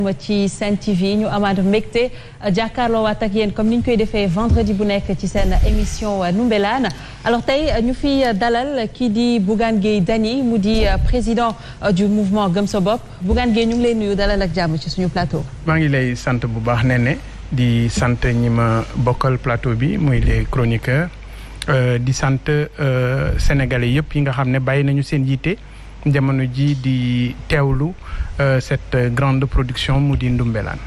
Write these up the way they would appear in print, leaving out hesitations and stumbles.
ci Sen TV ñu amaat mbégte jàkkaarloo waat ak yéen comme ni ñu koy defee vendredi bu nekk ci seen émission Ndoumbelane alors tey ñu fi dalal kii di Bougane Gueye Dany mu di président du mouvement Gëm sa bopp Bougane Gueye ñu ngi lay nuyu dalal ak jàmm ci suñu plateau. maa ngi lay sant bu baax Néné di sant ñi ma bokkal plateau bi muy les chroniqueurs di sant sénégalais yëpp yi nga xam ne bàyyi nañu seen yitte jamono ji di teewlu cette grande production mu di Ndoumbelane.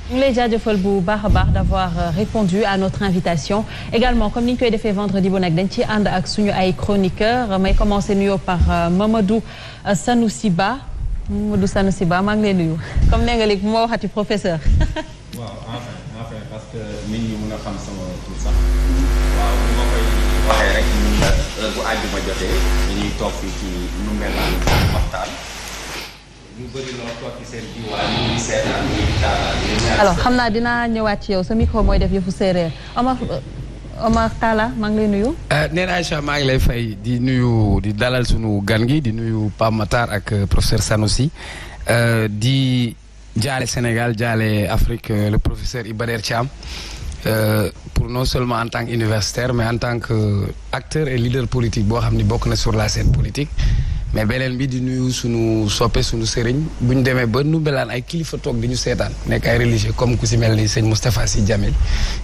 ñu ngi lay jaajëfal bu baax a baax d'avoir répondu à notre invitation également comme ni ñu koy defee vendredi bu nekk dañ ci ànd ak suñu ay chroniqueurs may commencer nuyoo par Mamadou Sanoussi Ba maa ngi lay nuyu comme nee nga léegi bu ma waxati professeur. waaw enfin parce que nit ñi mën a xam sama tur sax waaw bu ma koy waxee rek ñun heure bu àjjuma jotee dañuy toog fii ci Ndoumbelane waxtaan ñu bëri loo toog ci seen diwaan ñu ngi seetaan ñu ngi taataan alors xam naa dinaa ñëwaat ci yow sa micro mooy def yëfu séeréer Omar Talla maa ngi lay nuyu. nee na Aïcha maa ngi lay fay di nuyu di dalal sunu gan gi di nuyu Pape Matar ak professeur Sanoussi di jaale Sénégal jaale Afrique le professeur Iba Der Thiam pour non seulement en tant qu'universitaire mais en tant que acteur et leader politique boo xam ni bokk na sur la scène politique mais beneen bi di nuyu sunu soppe sunu sëriñ bu ñu demee ba Ndoumbelane ay kilifa toog di ñu seetaan nekk ay religieux comme ku si mel ni sëñ Moustapha Sy Djamil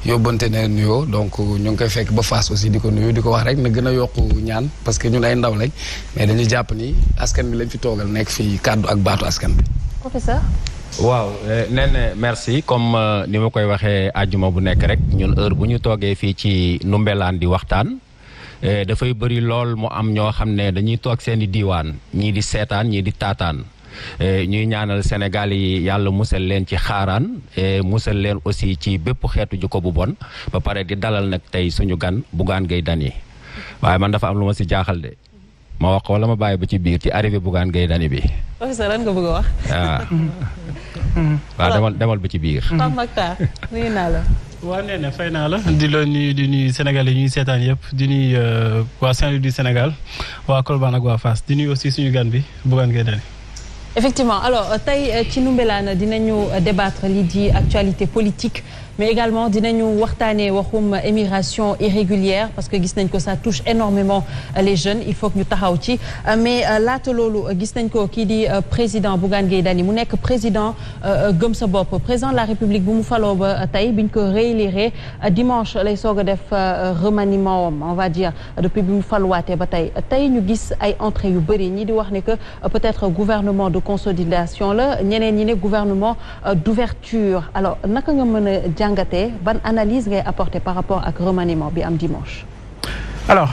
yóbbante na nuyoo donc ñu ngi koy fekk ba Fass aussi di ko nuyu di ko wax rek na gën a yokku ñaan parce que ñun ay ndaw lañ mais dañu jàpp ni askan bi lañ fi toogal nekk fii kàddu ak baatu askan bi. professeur. waaw nee merci comme ni ma koy waxee àjjuma bu nekk rek ñun heure bu ñu toogee fii ci Ndoumbelane di waxtaan dafay bëri lool mu am ñoo xam ne dañuy toog seen i diiwaan ñii di seetaan ñii di taataan ñuy ñaanal Sénégal yi yàlla musal leen ci xaaraan musal leen aussi ci bépp xeetu jikko bu bon ba pare di dalal nag tey suñu gan Bougane Gueye Dany waaye man dafa am lu ma si jaaxal de ma wax wala ma bàyyi ba ci biir ci arrivé Bougane Gueye Dany bi. professeur lan nga bëgg a wax. waaw demal ba ci biir. Pape Makhtar nuyu naa la. waaw nee na fay naa la di la nuyu di nuyu Sénégal yi ñuy seetaan yëpp di nuyu waa Saint-Louis du Sénégal waa Colobane ak waa Fass di nuyu aussi suñu gan bi Bougane Gueye Dany. effectivement alors tey ci Ndoumbelane dinañu débattre lii di actualité politique mais également dinañu waxtaanee waxum émigration irrégulière parce que gis nañ ko ça touche énormément les jeunes il faut que ñu taxaw ci mais laata loolu gis nañ ko kii di président Bougane Gueye Dany mu nekk président Gëm sa bopp président de la République bu mu faloo ba tey biñ ko réélire dimanche lay soog a def remaniement on va dire depuis bi mu faluwaatee ba tey ñu gis ay entrées yu bëri ñi di wax ne que peut-être gouvernement de consolidation la ñeneen ñi ne gouvernement d'ouverture alors naka nga mën a jàngatee ban analyse ngay apporter par rapport ak remaniement bi am dimanche. alors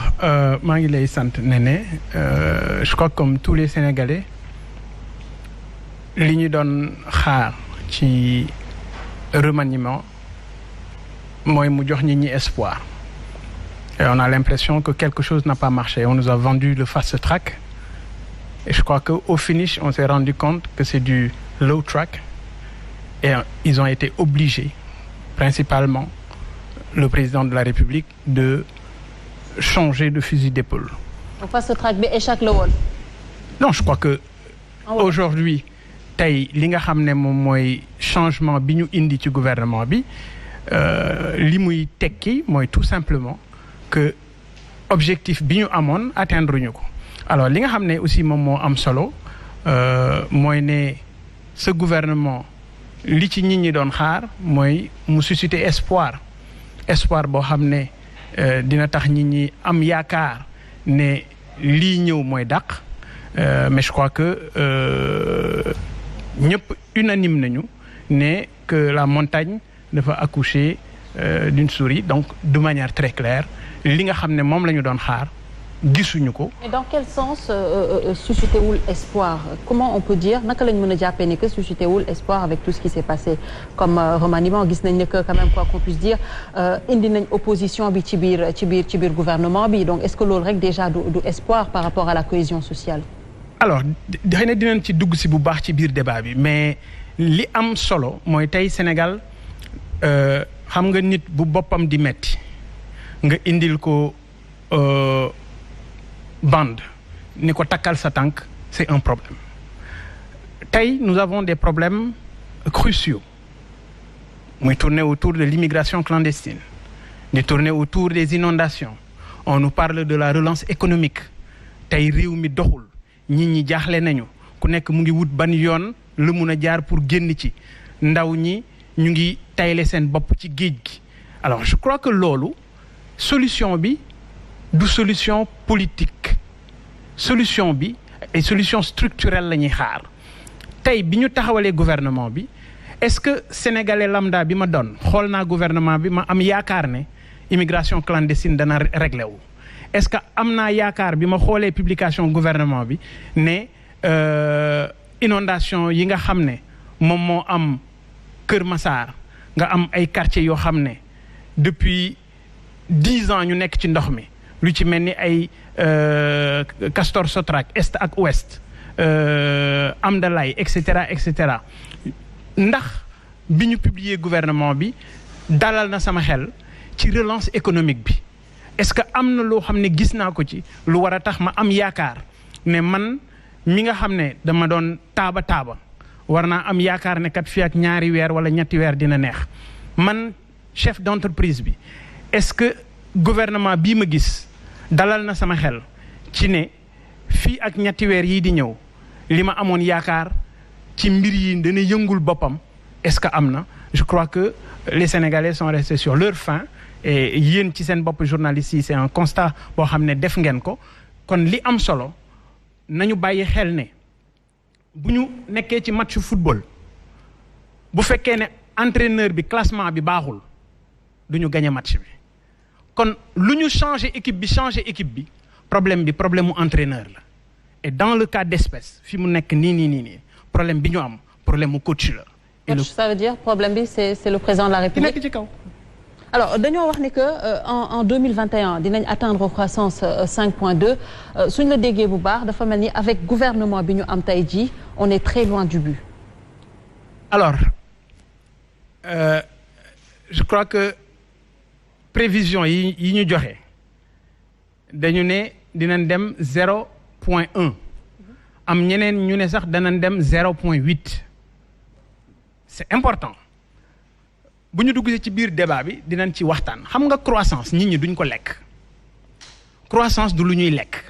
maa ngi lay sant Néné je crois que comme tous les Sénégalais li ñu doon xaar ci remaniement mooy mu jox nit ñi espoir et on a l'impression que quelque chose n'a pas marché on nous a vendu le fast track et je crois que au finish on s'est rendu compte que c'est du low track et ils ont été obligés principalement le président de la République de changer de fusil d'épaule. Donc fast track bi échec la woon. non je crois que aujourd'hui tey li nga xam ne moom mooy changement bi ñu indi ci gouvernement bi li muy tekki mooy tout simplement que objectif bi ñu amoon atteindre ñu ko alors li nga xam ne aussi moom moo am solo mooy ne ce gouvernement li ci nit ñi doon xaar mooy mu susciter espoir boo xam ne dina tax nit ñi am yaakaar ne lii ñëw mooy dàq mais je crois que ñëpp unanime nañu ne que la montagne dafa accoucher d'une souris donc de manière très claire li nga xam ne moom la ñu doon xaar gisuñu ko. mais dans quel sens suscité wul espoir comment on peut dire naka lañ mën a jàppee ni que suscité wul espoir avec tout ce qui s'est passé comme remaniement gis nañ ne que quand même quoi qu'on puisse dire indi nañ opposition bi ci biir gouvernement bi donc est-ce que loolu rek déjà du espoir par rapport à la cohésion sociale. alors xëy na dinañ ci dugg si bu baax ci biir débat bi mais li am solo mooy tey Sénégal xam nga nit bu boppam di metti nga indil ko. bande ni ko takkal sa tànk c'est un problème tey nous avons des problèmes cruciaux muy tourner autour de l'immigration clandestine di tourner autour des inondations on nous parle de la relance économique tey réew mi doxul nit ñi jaaxle nañu ku nekk mu ngi wut ban yoon la mun a jaar pour génn ci ndaw ñi ñu ngi tayle seen bopp ci géej gi alors je crois que loolu solution bi du solution politique solution bi ay solution structurelle la ñuy xaar tey bi ñu taxawalee gouvernement bi est-ce que sénégalais lambda bi ma doon xool naa gouvernement bi ma am yaakaar ne immigration clandestine dana réglé wu est-ce que am naa yaakaar bi ma xoolee publication gouvernement bi ne inondation yi nga xam ne moom moo am Kër Massar nga am ay quartiers yoo xam ne depuis 10 ans ñu nekk ci ndox mi lu ci mel ni ay Castor Sotrac est ak ouest Amdalaay et cetera ndax bi ñu publier gouvernement bi dalal na sama xel ci relance économique bi est-ce que am na loo xam ne gis naa ko ci lu war a tax ma am yaakaar ne man mi nga xam ne dama doon taaba war naa am yaakaar ne kat fii ak 2 weer wala 3 weer dina neex man chef d'entreprise bi est-ce que gouvernement bii ma gis dalal na sama xel ci ne fii ak 3 weer yii di ñëw li ma amoon yaakaar ci mbir yi dana yëngul boppam est-ce que am na je crois que les Sénégalais sont restés sur leur faim et yéen ci seen bopp journalistes yi c'est un constat boo xam ne def ngeen ko kon li am solo nañu bàyyi xel ne bu ñu nekkee ci match football bu fekkee ne entraîneur bi classement bi baaxul du ñu gagner match bi kon lu ñu changer équipe bi problème mu entraîneur la et dans le cas d'espèce fi mu nekk nii problème bi ñu am problème mu coach la. coach ça veut dire problème bi c'est le président de la République. ki nekk ci kaw. alors dañoo wax ni que en 2021 dinañ atteindre croissance 5.2 suñ la déggee bu baax dafa mel ni avec gouvernement bi ñu am tey jii on est très loin du but. alors je crois que prévision yi ñu joxe dañu ne dinañ dem 0.1 am ñeneen ñu ne sax danañ dem 0.8 c'est important. bu ñu dugg ci biir débat bi dinañ ci waxtaan xam nga croissance nit ñi duñ ko lekk croissance du lu ñuy lekk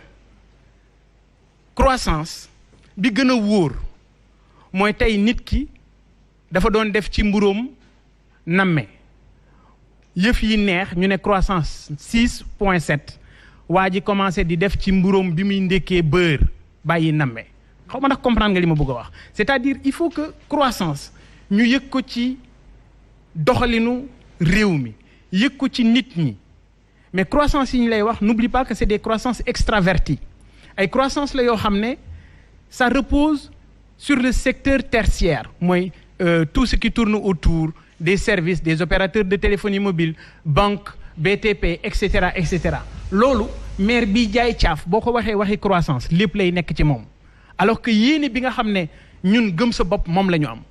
croissance bi gën a wóor mooy tey nit ki dafa doon def ci mburóom namme yëf yi neex ñu ne croissance 6.7 waa ji commencé di def ci mburóom bi muy ndekkee beurre bàyyi namme xaw ma ndax comprendre nga li ma bëgg a wax c'est-à-dire il faut que croissance ñu yëg ko ci doxalinu réew mi yëg ko ci nit ñi mais croissance yi ñu lay wax n'oublie pas que c'est des croissances extraverties ay croissance la yoo xam ne ça repose sur le secteur tertiaire mooy tout ce qui tourne autour des services des opérateurs de téléphonie mobile banque BTP et cetera loolu maire bi jaay caaf boo ko waxi croissance lépp lay nekk ci moom alors que yéene bi nga xam ne ñun gëm sa bopp moom la ñu am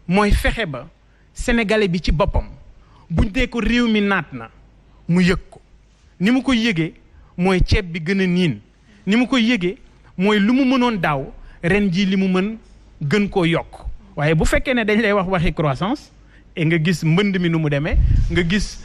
mooy fexe ba sénégalais bi ci boppam buñ dee ko réew mi naat na mu yëg ko ni mu ko yëgee mooy ceeb bi gën a niin ni mu ko yëgee mooy lu mu mënoon daaw ren jii li mu mën gën koo yokk waaye bu fekkee ne dañ lay waxi croissance et nga gis mbënd mi nu mu demee nga gis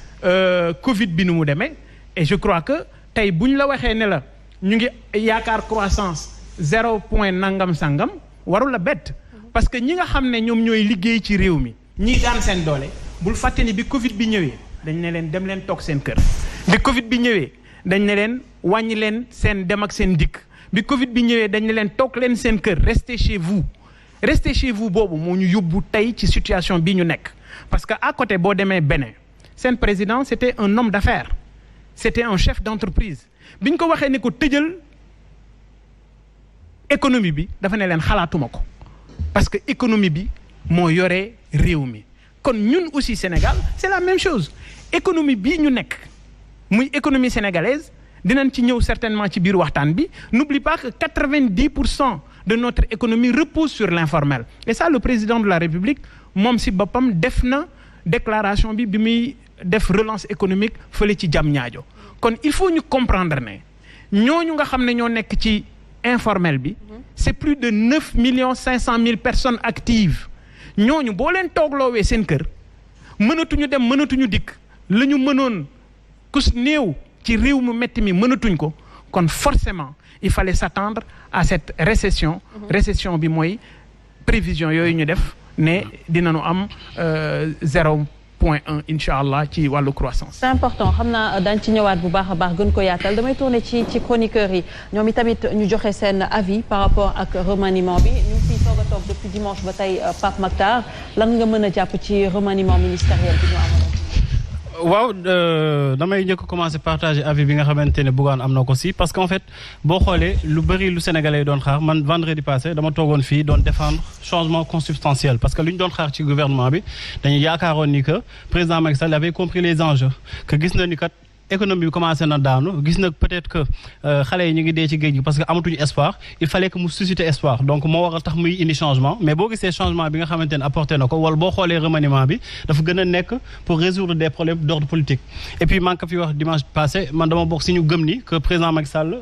Covid bi nu mu demee et je crois que tey buñ la waxee ne la ñu ngi yaakaar croissance 0 point nangam sangam warul la bett parce que ñi nga xam ne ñoom ñooy liggéey ci réew mi ñii daan seen doole bul fàtte ni bi Covid bi ñëwee dañ ne leen dem leen toog seen kër bi Covid bi ñëwee dañ ne leen wàññi leen seen dem ak seen dikk bi Covid bi ñëwee dañ ne leen toog leen seen kër restez chez vous boobu moo ñu yóbbu tey ci situation bi ñu nekk parce que à côté boo demee Bénin seen président c'était un homme d'affaires c'était un chef d'entreprise bi ñu ko waxee ni ko tëjal économie bi dafa ne leen xalaatuma ko parce que économie bi moo yore réew mi kon ñun aussi Sénégal c'est la même chose économie bii ñu nekk muy économie sénégalaise dinañ ci ñëw certainement ci biir waxtaan bi n'oublie pas que 90% de notre économie repose sur l'informel et ça le président de la République moom si boppam def na déclaration bi muy def relance économique fële ci Diamniadio kon il faut ñu comprendre ne ñooñu nga xam ne ñoo nekk ci informel bi c'est plus de 9 500 000 personnes actives ñooñu boo leen toogloowee seen kër mënatuñu dem mënatuñu dikk la ñu mënoon kus néew ci réew mu metti mi mënatuñ ko kon forcément il fallait s'attendre à cette récession récession bi mooy prévision yooyu ñu def ne dinañu am 0.1 incha allah ci wàllu croissance. c'est important xam naa daañu ci ñëwaat bu baax a baax gën ko yaatal damay tourner ci chroniqueurs yi ñoom itamit ñu joxe seen avis par rapport ak remaniement bi ñu ngi fiy soog a toog depuis dimanche ba tey Pape Makhtar lan nga mën a jàpp ci remaniement ministériel bi ñu amoon. waaw damay njëkk commencer partager avis bi nga xamante ne Bougane am na ko si parce que en fait boo xoolee lu bëri lu Sénégalais yi doon xaar man vendredi passé dama toogoon fii doon défendre changement consubstantiel parce que lu ñu doon xaar ci gouvernement bi dañu yaakaaroon ni que président Macky Sall avait compris les enjeux que gis na ni kat économie bi commencé na daanu gis na peut-être que xale yi ñu ngi dee ci géej gi parce que amatuñu espoir il fallait que mu susciter espoir donc moo waral tax muy indi changement mais boo gisee changement bi nga xamante ne apporté na ko wala boo xoolee remaniement bi dafa gën a nekk pour résoudre des problèmes d'ordre politique et puis man ka fi wax dimanche passé man dama bokk si ñu gëm ni que président Macky Sall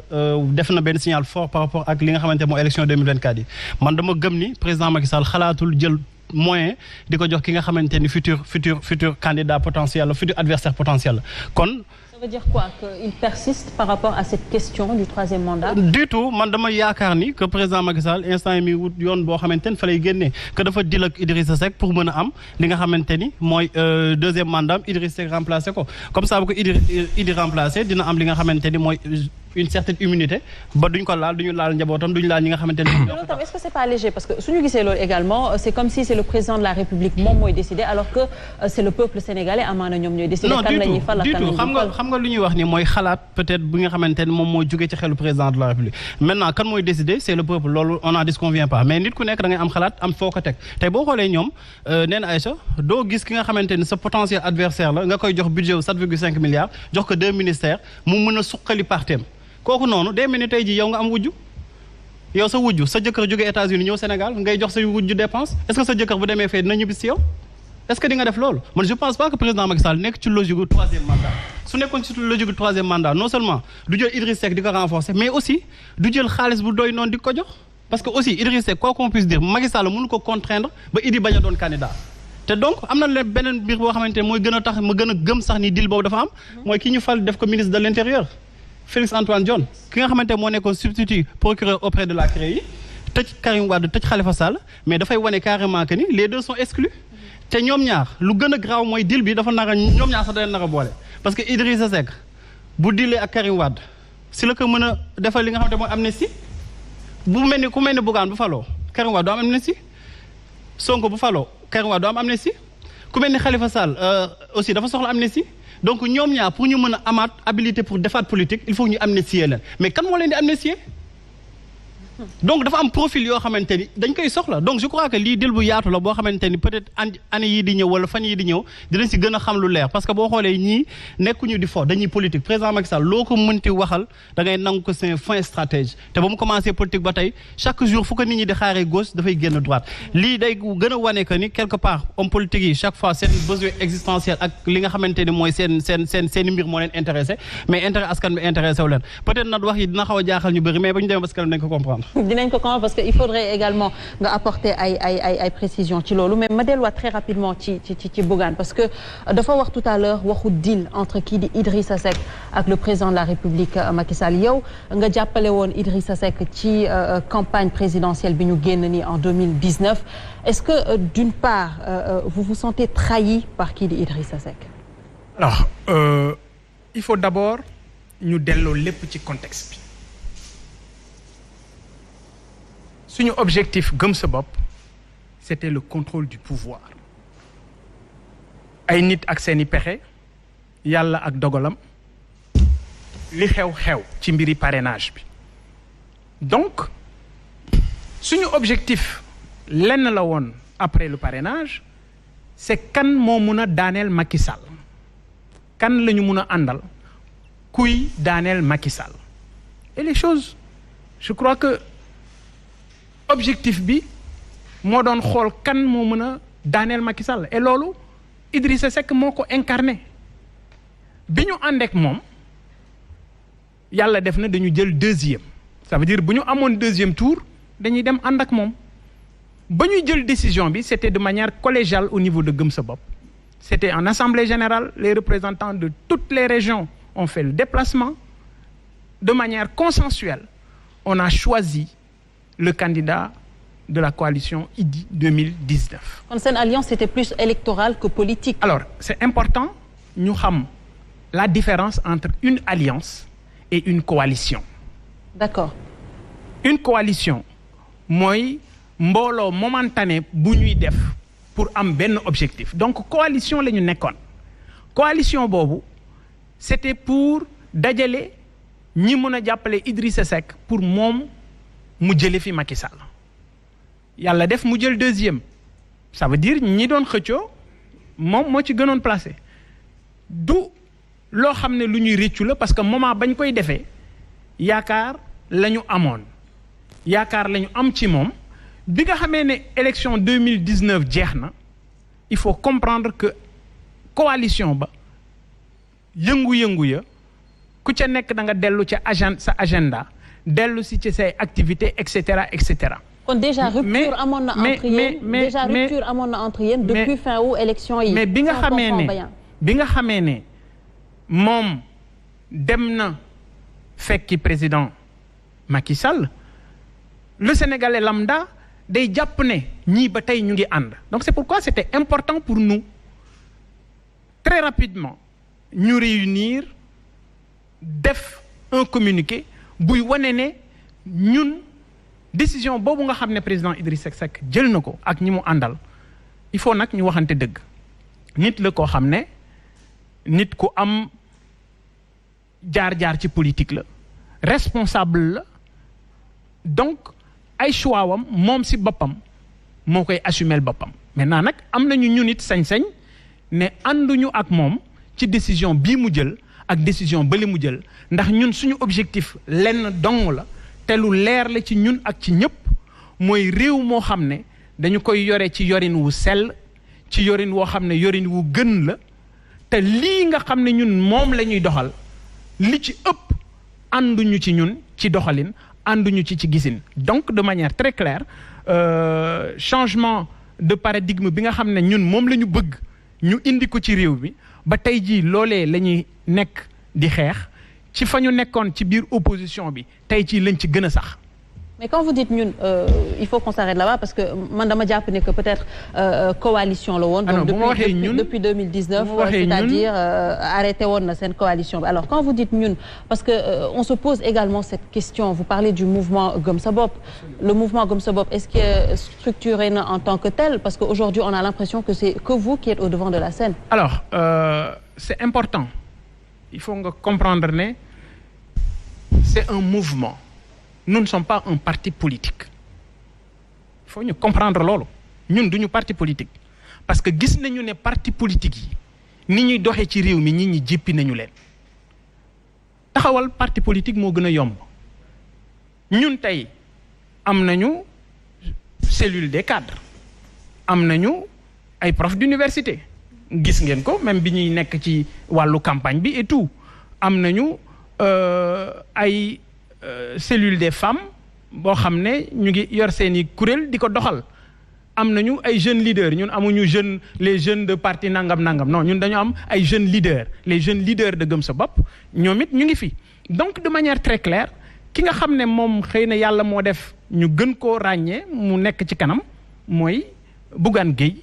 def na benn signal fort par rapport ak li nga xamante moo élection 2024 yi man dama gëm ni président Macky Sall xalaatul jël moyen di ko jox ki nga xamante ni futur candidat potentiel la futur adversaire potentiel la kon ça veut dire quoi qu'il persiste par rapport à cette question du troisième mandat. du tout man dama yaakaar ni que président Macky Sall instant yi mi wut yoon boo xamante ni fa lay génnee que dafa dil ak Idrissa Seck pour mën a am li nga xamante ni mooy deuxième mandat Idrissa Seck remplacé ko comme ça bu ko Idi remplacé dina am li nga xamante ni mooy une certaine immunité ba duñ ko laal duñu laal njabootam duñu laal ñi nga xamante ni. loolu tam est-ce que c'est pas léger parce que suñu gisee loolu également c'est comme si c'est le président de la République moom mooy décider alors que c'est le peuple sénégalais amaana ñoom ñooy décider. kan la ñuy fal ak kan la ñuy fal xam nga lu ñuy wax ni mooy xalaat peut-être bi nga xamante ni moom mooy jógee ci xelu président de la République maintenant kan mooy décider c'est le peuple loolu on n'en disconvient pas mais nit ku nekk da ngay am xalaat am foo ko teg tey boo xoolee ñoom nee na Aïcha doo gis ki nga xamante ni sa potentiel adversaire la nga koy jox budget wu 7,5 milliards jox ko 2 ministères mu mën a suqali partem kooku noonu day mel ni tey jii yow nga am wujju yow sa wujju sa jëkkër jóge États-Unis ñëw Sénégal ngay jox sa wujju dépense est-ce que sa jëkkër bu demee fee dina ñibbi si yow est-ce que di nga def loolu man je pense pas que président Macky Sall nekk ci logique gu troisième mandat su nekkoon ci logique gu troisième mandat non seulement du jël Idriss Seck di ko renforcer mais aussi du jël xaalis bu doy noonu di ko jox parce que aussi Idriss Seck quoi qu'on puisse dire Macky Sall mënu ko contraindre ba Idi bañ a doon candidat te donc am na leen beneen mbir boo xamante ne mooy gën a tax ma gën a gëm sax ni deal boobu dafa am mooy ki ñu fal def ko ministre de l'intérieur Félix Antoine Diome ki nga xamante moo nekkoon substitut procureur auprès de la CREI tëj Karim Wade tëj Khalifa Sall mais dafay wane carrément que ni les deux sont exclus te ñoom ñaar lu gën a graaw mooy deal bi dafa nar a ñoom ñaar sax da leen nar a boole parce que Idrissa Seck bu dealee ak Karim Wade si la ko mën a defal li nga xamante mooy amnistie bu mel ni ku mel ni Bougane bu faloo Karim Wade doo am amnistie Sonko bu faloo Karim Wade doo am amnistie ku mel ni Khalifa Sall aussi dafa soxla amnistie donc ñoom ñaar pour ñu mën a amaat habilité pour defaat politique il faut ñu amnistier leen mais kan moo leen di amnistier donc dafa am profil yoo xamante ni dañ koy soxla donc je crois que lii dil bu yaatu la boo xamante ni peut-être année yii di ñëw wala fan yii di ñëw dinañ si gën a xam lu leer parce que boo xoolee ñii nekkuñu di fo dañuy politique président Macky Sall loo ko mënti waxal da ngay nangu ko c'est un fin stratège te ba mu commencé politique ba tey chaque jour fu ko nit ñi di xaaree gauche dafay génn droite lii day gën a wane que ni quelque part homme politique yi chaque fois seen besoin existentiel ak li nga xamante ni mooy seen mbir moo leen intéressé mais intérêt askan bi intéressé wu leen peut-être nag wax yi dina xaw a jaaxal ñu bëri mais ba ñu demee parce que dañ ko comprendre. dinañ ko comprendre parce que il faudrait également nga apporter ay précisions ci loolu mais ma delluwaat très rapidement ci Bougane parce que dafa wax tout à l'heure waxu deal entre kii di Idrissa Seck ak le président de la République Macky Sall yow nga jàppale woon Idrissa Seck ci campagne présidentielle bi ñu génn ni en 2019 est-ce que d'une part vous vous sentez trahi par kii di Idrissa Seck. alors il faut d'abord ñu delloo lépp ci contexte bi. suñu objectif gëm sa bopp c'était le contrôle du pouvoir ay nit ak seeni pexe yàlla ak dogalam li xew ci mbiri parrainage bi donc suñu objectif lenn la woon après le parrainage c'est kan moo mun a daaneel Macky Sall kan la ñu mun a àndal kuy daaneel Macky Sall et les choses je crois que objectif bi moo doon xool kan moo mën a daaneel Macky Sall et loolu Idrissa Seck moo ko incarné bi ñu ànd ak moom yàlla def na dañu jël deuxième ça veut dire bu ñu amoon deuxième tour dañuy dem ànd ak moom ba ñuy jël décision bi c'était de manière collégiale au niveau de Gëm Sa Bopp. C'était en assemblée générale, les représentants de toutes les régions ont fait le déplacement. De manière consensuelle, on a choisi le candidat de la coalition Idy 2019. Kon seen alliance c'était plus électorale que politique. Alors, c'est important ñu xam la différence entre une alliance et une coalition. D'accord. Une coalition mooy mbooloo momentané bu ñuy def pour am benn objectif. Donc coalition la ñu nekkoon. Coalition boobu c'était pour dajale ñi mën a jàppale Idrissa Seck pour moom mu jële fi Macky Sall. Yàlla def mu jël deuxième. Ça veut dire ñi doon xëccoo moom moo ci gënoon placé. Du loo xam ne lu ñuy réccu la parce que moment bañ koy defee yaakaar la ñu amoon. Yaakaar la ñu am ci moom. Bi nga xamee ne élection 2019 jeex na il faut comprendre que coalition ba yëngu-yëngu ya ku ca nekk da nga dellu ca sa agenda dellu si ci say activités et cetera et cetera. Kon déjà rupture amoon na entre yéen déjà rupture amoon na entre yéen depuis fin août élection yi. mais bi nga xamee ne moom dem na fekki président Macky Sall le Sénégalais lambda day jàpp ne ñii ba tey ñu ngi ànd. Donc c'est pourquoi c'était important pour nous très rapidement ñu réunir def un communiqué buy wane ne ñun décision boobu nga xam ne président Idrissa Seck jël na ko ak ñi mu àndal il faut nag ñu waxante dëgg. Nit la koo xam ne nit ku am jaar-jaar ci politique la responsable la donc ay choix wam moom si boppam moo koy assumer boppam. Maintenant nag am nañu ñu nit sañ-sañ ne ànduñu ak moom ci décision bii mu jël ak décision bële mu jël ndax ñun suñu objectif lenn dong la te lu leer la ci ñun ak ci ñëpp mooy réew moo xam ne dañu koy yore ci yorin wu sell ci yorin woo xam ne yorin wu gën la te lii nga xam ne ñun moom la ñuy doxal li ci ëpp ànduñu ci ñun ci doxalin ànduñu ci gisin. Donc de manière très claire changement de paradigme bi nga xam ne ñun moom la ñu bëgg ñu indi ko ci réew bi ba tey jii loolee la ñuy nekk di xeex ci fa ñu nekkoon ci biir opposition bi tey jii lañ ci gën a sax. Mais quand vous dites ñun il faut qu'on s'arrête là-bas parce que man dama jàpp ne que peut-être coalition la woon. Donc depuis 2019 c'est-à-dire arrêté woon na seen coalition bi. Alors quand vous dites ñun parce que on se pose également cette question vous parlez du mouvement Gëm Sa Bopp. Le mouvement Gëm Sa Bopp est-ce que est structuré na en tant que tel parce que aujourd'hui on a l'impression que c'est que vous qui êtes au devant de la scène. Alors c'est important il faut nga comprendre ne c'est un mouvement. Nous ne sommes pas un parti politique. Il faut ñu comprendre loolu ñun duñu parti politique parce que gis nañu ne parti politique yi ni ñuy doxee ci réew mi nit ñi jéppi nañu leen taxawal parti politique moo gën a yomb ñun tey am nañu cellule des cadres am nañu ay profs d'université gis ngeen ko même bi ñuy nekk ci wàllu campagne bi et tout am nañu ay cellule des femmes boo xam ne ñu ngi yor seeni kuréel di ko doxal am nañu ay jeunes leaders ñun amuñu les jeunes de parti nangam non ñun dañu am ay jeunes leaders les jeunes leaders de Gëm Sa Bopp ñoom it ñu ngi fi. Donc de manière très claire ki nga xam ne moom xëy na yàlla moo def ñu gën koo ràññee mu nekk ci kanam mooy Bougane Gueye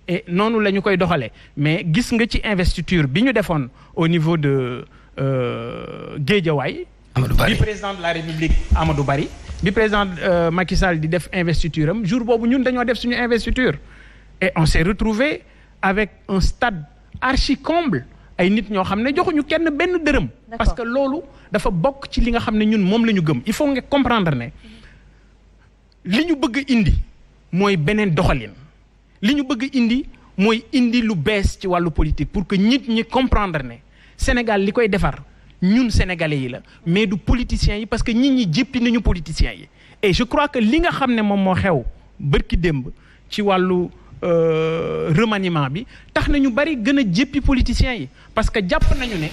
et noonu la ñu koy doxalee mais gis nga ci investiture bi ñu defoon au niveau de Guédiawaye. Bi président de la République Amadou Barry bi président Macky Sall di def investiture am jour boobu ñun dañoo def suñu investiture et on s'est retrouvé avec un stade archi comble ay nit ñoo xam ne joxuñu kenn benn dërëm parce que loolu dafa bokk ci li nga xam ne ñun moom la ñu gëm il faut nga comprendre ne li ñu bëgg indi mooy beneen doxalin li ñu bëgg indi mooy indi lu bees ci wàllu politique pour que nit ñi comprendre ne Sénégal li koy defar ñun sénégalais yi la mais du politiciens yi parce que nit ñi jéppi nañu politiciens yi et je crois que li nga xam ne moom moo xew bërki démb ci wàllu remaniement bi tax na ñu bari gën a jéppi politiciens yi parce que jàpp nañu ne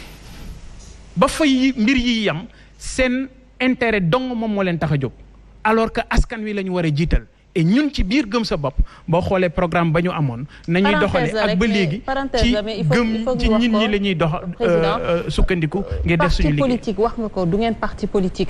ba fay mbir yi yam seen intérêt dong moom moo leen tax a jóg alors que askan wi la ñu war a jiital et ñun ci biir gëm sa bopp boo xoolee programme ba ñu amoon nañuy doxale ak ba léegi ci gëm ci nit ñi la ñuy dox sukkandiku ngir def suñu liggéey. parti politique wax nga ko du ngeen parti politique